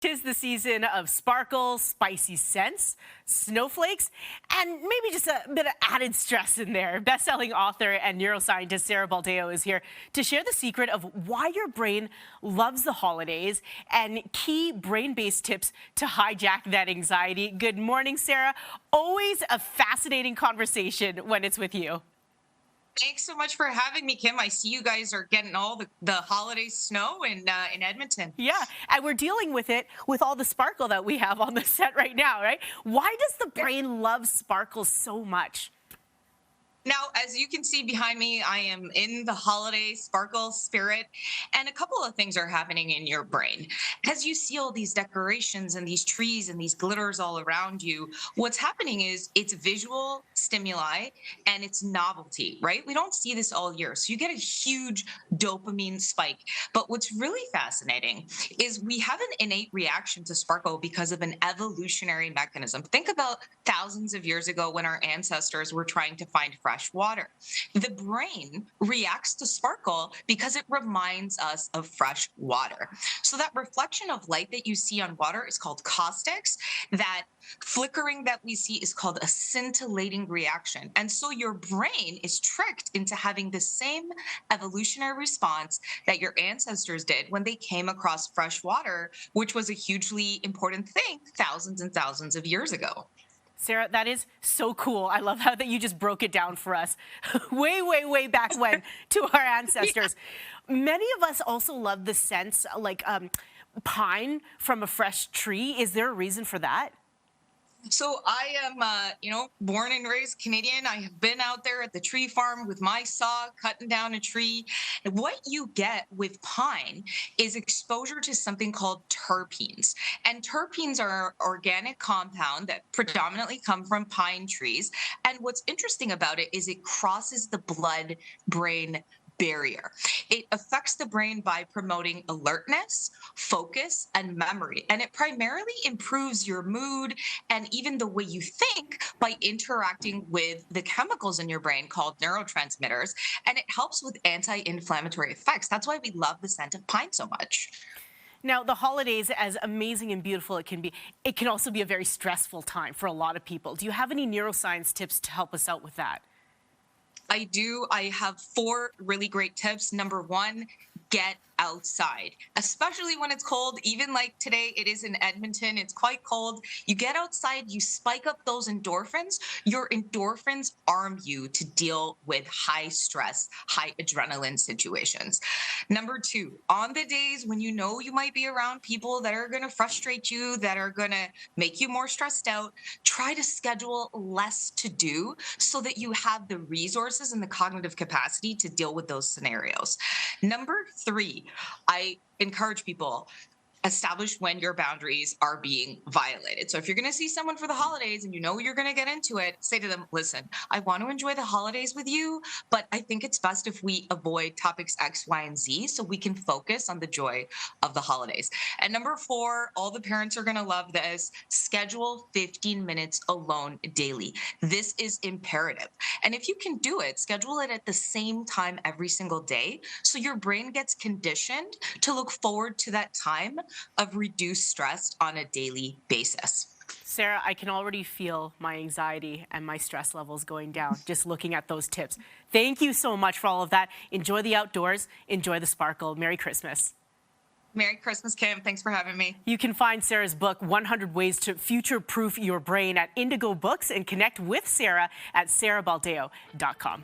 'Tis the season of sparkles, spicy scents, snowflakes, and maybe just a bit of added stress in there. Best-selling author and neuroscientist Sarah Baldeo is here to share the secret of why your brain loves the holidays and key brain-based tips to hijack that anxiety. Good morning, Sarah. Always a fascinating conversation when it's with you. Thanks so much for having me, Kim. I see you guys are getting all the holiday snow in Edmonton. Yeah, and we're dealing with it with all the sparkle that we have on the set right now, right? Why does the brain love sparkles so much? Now, as you can see behind me, I am in the holiday sparkle spirit, and a couple of things are happening in your brain. As you see all these decorations and these trees and these glitters all around you, what's happening is it's visual stimuli and it's novelty, right? We don't see this all year. So you get a huge dopamine spike. But what's really fascinating is we have an innate reaction to sparkle because of an evolutionary mechanism. Think about thousands of years ago when our ancestors were trying to find fresh water. The brain reacts to sparkle because it reminds us of fresh water. So that reflection of light that you see on water is called caustics. That flickering that we see is called a scintillating reaction. And so your brain is tricked into having the same evolutionary response that your ancestors did when they came across fresh water, which was a hugely important thing thousands and thousands of years ago. Sarah, that is so cool. I love how that you just broke it down for us way back when to our ancestors. Yeah. Many of us also love the scents like pine from a fresh tree. Is there a reason for that? So I am, born and raised Canadian. I have been out there at the tree farm with my saw, cutting down a tree. And what you get with pine is exposure to something called terpenes. And terpenes are an organic compound that predominantly come from pine trees. And what's interesting about it is it crosses the blood-brain barrier. It affects the brain by promoting alertness, focus, and memory. And it primarily improves your mood and even the way you think by interacting with the chemicals in your brain called neurotransmitters. And it helps with anti-inflammatory effects. That's why we love the scent of pine so much. Now, the holidays, as amazing and beautiful it can be, it can also be a very stressful time for a lot of people. Do you have any neuroscience tips to help us out with that? I do. I have 4 really great tips. Number 1, get outside, especially when it's cold. Even like today, it is in Edmonton. It's quite cold. You get outside, you spike up those endorphins. Your endorphins arm you to deal with high stress, high adrenaline situations. Number 2, on the days when you know you might be around people that are going to frustrate you, that are going to make you more stressed out, try to schedule less to do so that you have the resources and the cognitive capacity to deal with those scenarios. Number 3, I encourage people, establish when your boundaries are being violated. So if you're going to see someone for the holidays and you know you're going to get into it, say to them, listen, I want to enjoy the holidays with you, but I think it's best if we avoid topics X, Y, and Z so we can focus on the joy of the holidays. And number 4, all the parents are going to love this, schedule 15 minutes alone daily. This is imperative. And if you can do it, schedule it at the same time every single day so your brain gets conditioned to look forward to that time of reduced stress on a daily basis. Sarah, I can already feel my anxiety and my stress levels going down just looking at those tips. Thank you so much for all of that. Enjoy the outdoors. Enjoy the sparkle. Merry Christmas. Merry Christmas, Kim. Thanks for having me. You can find Sarah's book, 100 Ways to Future-Proof Your Brain, at Indigo Books and connect with Sarah at sarahbaldeo.com.